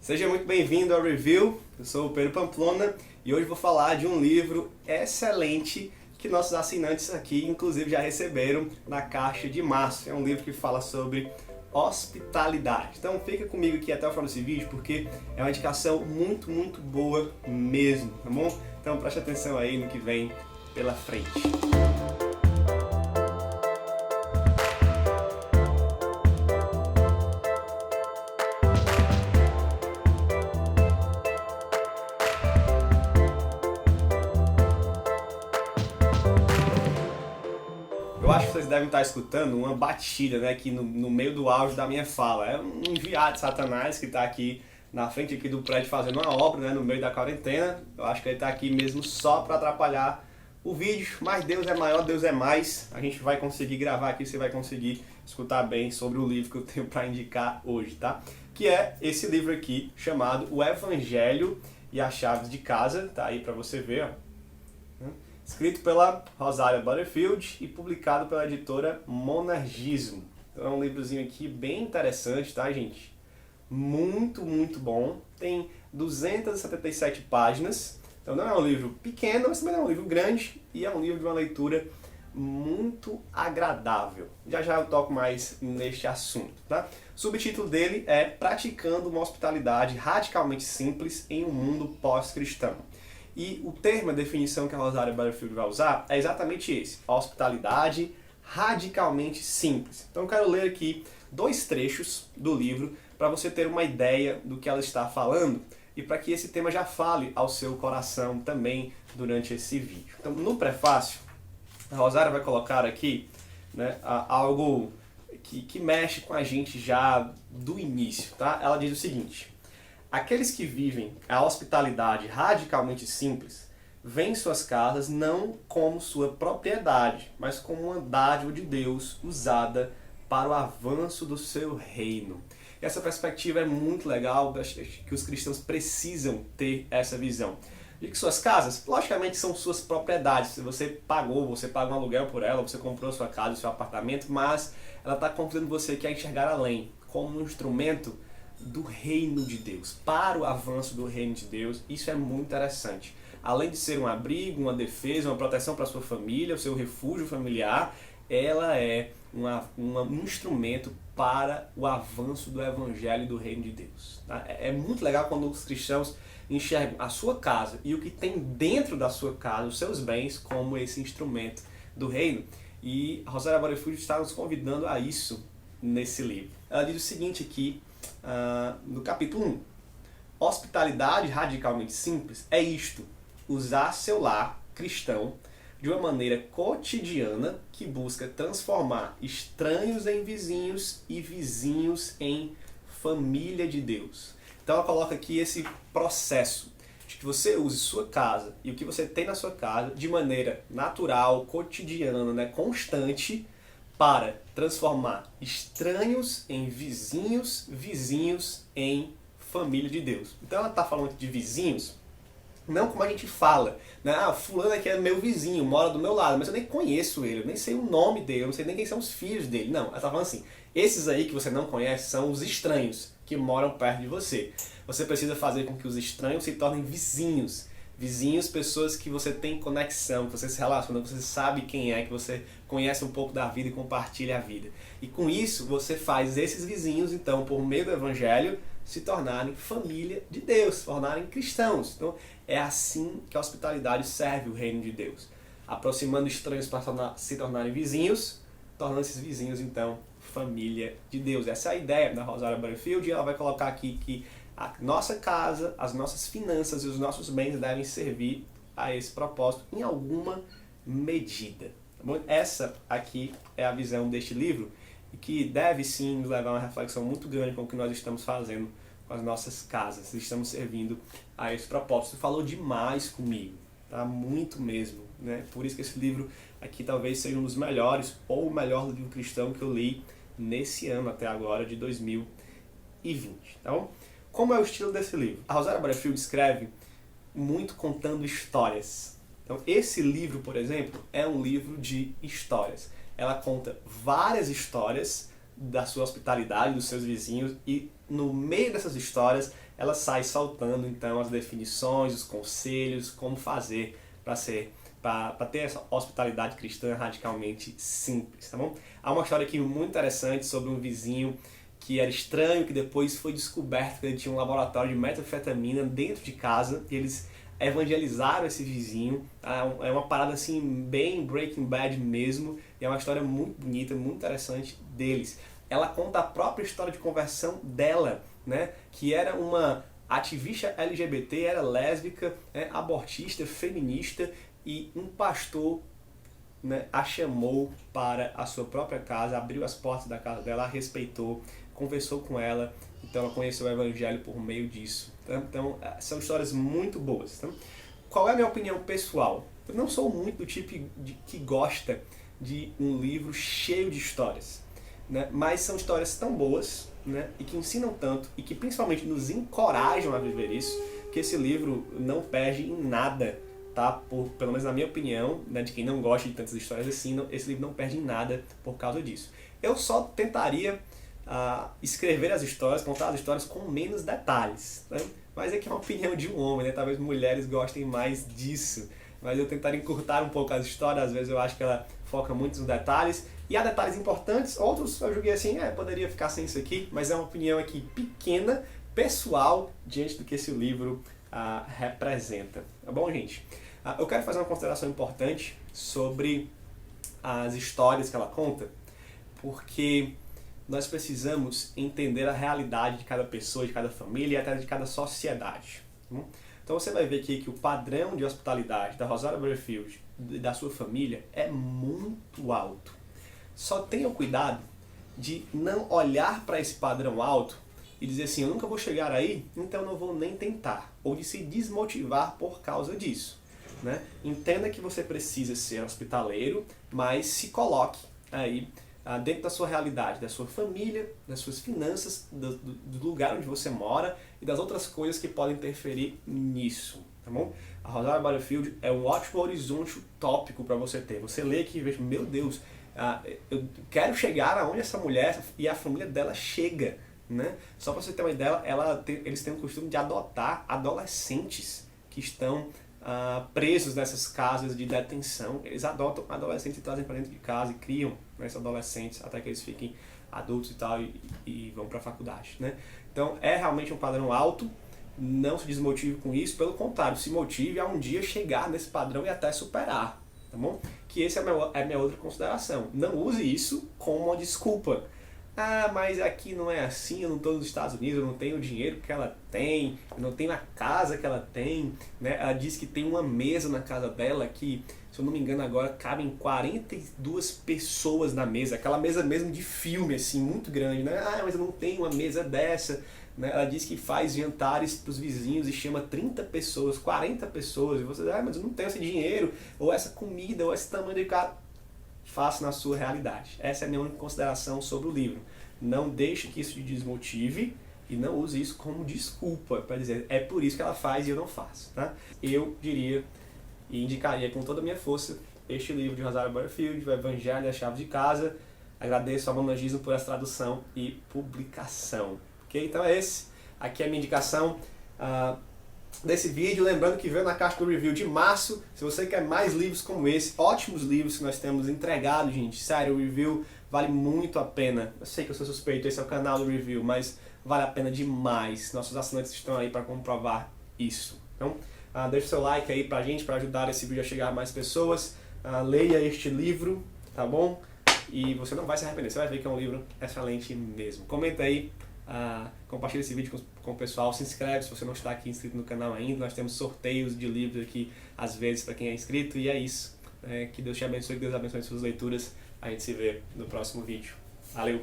Seja muito bem-vindo ao Review, eu sou o Pedro Pamplona e hoje vou falar de um livro excelente que nossos assinantes aqui, inclusive, já receberam na caixa de março. É um livro que fala sobre hospitalidade. Então fica comigo aqui até o final desse vídeo porque é uma indicação muito boa mesmo, tá bom? Então preste atenção aí no que vem pela frente. Eu acho que vocês devem estar escutando uma batida, né, aqui no meio do áudio da minha fala. É um enviado de Satanás que está aqui na frente aqui do prédio fazendo uma obra, né, no meio da quarentena. Eu acho que ele está aqui mesmo só para atrapalhar o vídeo, mas Deus é maior, Deus é mais. A gente vai conseguir gravar aqui, você vai conseguir escutar bem sobre o livro que eu tenho para indicar hoje, tá? Que é esse livro aqui chamado O Evangelho e as Chaves de Casa. Tá aí para você ver, ó. Escrito pela Rosária Butterfield e publicado pela editora Monergismo. Então é um livrozinho aqui bem interessante, tá, gente? Muito bom. Tem 277 páginas. Então não é um livro pequeno, mas também não é um livro grande. E é um livro de uma leitura muito agradável. Já eu toco mais neste assunto, tá? O subtítulo dele é Praticando uma Hospitalidade Radicalmente Simples em um Mundo Pós-Cristão. E o termo, a definição que a Rosária Butterfield vai usar é exatamente esse: hospitalidade radicalmente simples. Então eu quero ler aqui dois trechos do livro para você ter uma ideia do que ela está falando e para que esse tema já fale ao seu coração também durante esse vídeo. Então, no prefácio, a Rosária vai colocar aqui, né, algo que mexe com a gente já do início, tá? Ela diz o seguinte: aqueles que vivem a hospitalidade radicalmente simples veem suas casas não como sua propriedade, mas como uma dádiva de Deus usada para o avanço do seu reino. E essa perspectiva é muito legal, que os cristãos precisam ter essa visão. De que suas casas, logicamente, são suas propriedades. Se você pagou um aluguel por ela, você comprou sua casa, seu apartamento, mas ela está convidando você a enxergar além, como um instrumento do reino de Deus, para o avanço do reino de Deus. Isso é muito interessante. Além de ser um abrigo, uma defesa, uma proteção para a sua família, o seu refúgio familiar, ela é um instrumento para o avanço do evangelho e do reino de Deus. Tá? É muito legal quando os cristãos enxergam a sua casa e o que tem dentro da sua casa, os seus bens, como esse instrumento do reino. E a Rosária Butterfield está nos convidando a isso nesse livro. Ela diz o seguinte aqui, no capítulo 1. Hospitalidade radicalmente simples é isto: usar seu lar cristão de uma maneira cotidiana que busca transformar estranhos em vizinhos e vizinhos em família de Deus. Então ela coloca aqui esse processo de que você use sua casa e o que você tem na sua casa de maneira natural, cotidiana, né, constante, para transformar estranhos em vizinhos, vizinhos em família de Deus. Então ela está falando de vizinhos, não como a gente fala, né? Ah, fulano aqui é meu vizinho, mora do meu lado, mas eu nem conheço ele, eu nem sei o nome dele, eu não sei nem quem são os filhos dele. Não, ela está falando assim, esses aí que você não conhece são os estranhos que moram perto de você. Você precisa fazer com que os estranhos se tornem vizinhos. Vizinhos, pessoas que você tem conexão, que você se relaciona, que você sabe quem é, que você conhece um pouco da vida e compartilha a vida. E com isso, você faz esses vizinhos, então, por meio do Evangelho, se tornarem família de Deus, se tornarem cristãos. Então, é assim que a hospitalidade serve o reino de Deus. Aproximando estranhos para se tornarem vizinhos, tornando esses vizinhos, então, família de Deus. Essa é a ideia da Rosária Butterfield, e ela vai colocar aqui que a nossa casa, as nossas finanças e os nossos bens devem servir a esse propósito em alguma medida. Tá bom? Essa aqui é a visão deste livro e que deve sim nos levar a uma reflexão muito grande com o que nós estamos fazendo com as nossas casas, se estamos servindo a esse propósito. Falou demais comigo, tá? Muito mesmo, né? Por isso que esse livro aqui talvez seja um dos melhores ou o melhor livro cristão que eu li nesse ano até agora, de 2020. Então, como é o estilo desse livro? A Rosária Butterfield escreve muito contando histórias. Então, esse livro, por exemplo, é um livro de histórias. Ela conta várias histórias da sua hospitalidade, dos seus vizinhos, e no meio dessas histórias ela sai soltando então as definições, os conselhos, como fazer para ter essa hospitalidade cristã radicalmente simples, tá bom? Há uma história aqui muito interessante sobre um vizinho que era estranho, que depois foi descoberto que ele tinha um laboratório de metanfetamina dentro de casa, e eles evangelizaram esse vizinho. É uma parada assim bem Breaking Bad mesmo, e é uma história muito bonita, muito interessante deles. Ela conta a própria história de conversão dela, né? Que era uma ativista LGBT, era lésbica, abortista, feminista, e um pastor, né, a chamou para a sua própria casa, abriu as portas da casa dela, a respeitou, conversou com ela, então ela conheceu o evangelho por meio disso. Tá? Então são histórias muito boas. Tá? Qual é a minha opinião pessoal? Eu não sou muito do tipo que gosta de um livro cheio de histórias, né? Mas são histórias tão boas, né, e que ensinam tanto e que principalmente nos encorajam a viver isso, que esse livro não perde em nada. Tá? Pelo menos na minha opinião, né, de quem não gosta de tantas histórias assim, esse livro não perde em nada por causa disso. Eu só tentaria escrever as histórias, contar as histórias com menos detalhes, né? Mas é que é uma opinião de um homem, né? Talvez mulheres gostem mais disso, mas eu tentaria encurtar um pouco as histórias. Às vezes eu acho que ela foca muito nos detalhes, e há detalhes importantes, outros eu julguei assim, poderia ficar sem isso aqui, mas é uma opinião aqui pequena, pessoal, diante do que esse livro representa. Tá bom, gente? Eu quero fazer uma consideração importante sobre as histórias que ela conta, porque nós precisamos entender a realidade de cada pessoa, de cada família e até de cada sociedade. Então você vai ver aqui que o padrão de hospitalidade da Rosaria Butterfield e da sua família é muito alto. Só tenham cuidado de não olhar para esse padrão alto e dizer assim, eu nunca vou chegar aí, então eu não vou nem tentar. Ou de se desmotivar por causa disso. Né? Entenda que você precisa ser hospitaleiro, mas se coloque aí dentro da sua realidade, da sua família, das suas finanças, do lugar onde você mora e das outras coisas que podem interferir nisso. Tá bom? A Rosaria Butterfield é um ótimo horizonte utópico para você ter. Você lê aqui e vê, meu Deus, eu quero chegar aonde essa mulher e a família dela chega. Né? Só para você ter uma ideia, eles têm o costume de adotar adolescentes que estão presos nessas casas de detenção. Eles adotam adolescentes e trazem para dentro de casa e criam, né, esses adolescentes até que eles fiquem adultos e tal e vão para a faculdade. Né? Então é realmente um padrão alto, não se desmotive com isso, pelo contrário, se motive a um dia chegar nesse padrão e até superar. Tá bom? Que essa é a minha outra consideração. Não use isso como uma desculpa. Mas aqui não é assim, eu não estou nos Estados Unidos, eu não tenho o dinheiro que ela tem, eu não tenho a casa que ela tem, né? Ela diz que tem uma mesa na casa dela que, se eu não me engano agora, cabem 42 pessoas na mesa, aquela mesa mesmo de filme, assim, muito grande, né? Mas eu não tenho uma mesa dessa, né? Ela diz que faz jantares para os vizinhos e chama 30 pessoas, 40 pessoas, e você diz, mas eu não tenho esse dinheiro, ou essa comida, ou esse tamanho de casa. Faça na sua realidade. Essa é a minha única consideração sobre o livro. Não deixe que isso te desmotive e não use isso como desculpa para dizer é por isso que ela faz e eu não faço. Tá? Eu diria e indicaria com toda a minha força este livro de Rosaria Butterfield, o Evangelho e as Chaves de Casa. Agradeço ao Monagismo por essa tradução e publicação. Ok? Então é esse. Aqui é a minha indicação desse vídeo, lembrando que veio na caixa do review de março. Se você quer mais livros como esse, ótimos livros que nós temos entregado, gente, sério, o review vale muito a pena. Eu sei que eu sou suspeito, esse é o canal do review, mas vale a pena demais. Nossos assinantes estão aí para comprovar isso. Então, deixa o seu like aí pra gente, para ajudar esse vídeo a chegar a mais pessoas. Leia este livro, tá bom? E você não vai se arrepender, você vai ver que é um livro excelente mesmo. Comenta aí. Compartilha esse vídeo com o pessoal, se inscreve se você não está aqui inscrito no canal ainda. Nós temos sorteios de livros aqui às vezes para quem é inscrito, e é isso. Que Deus te abençoe, que Deus abençoe suas leituras. A gente se vê no próximo vídeo. Valeu!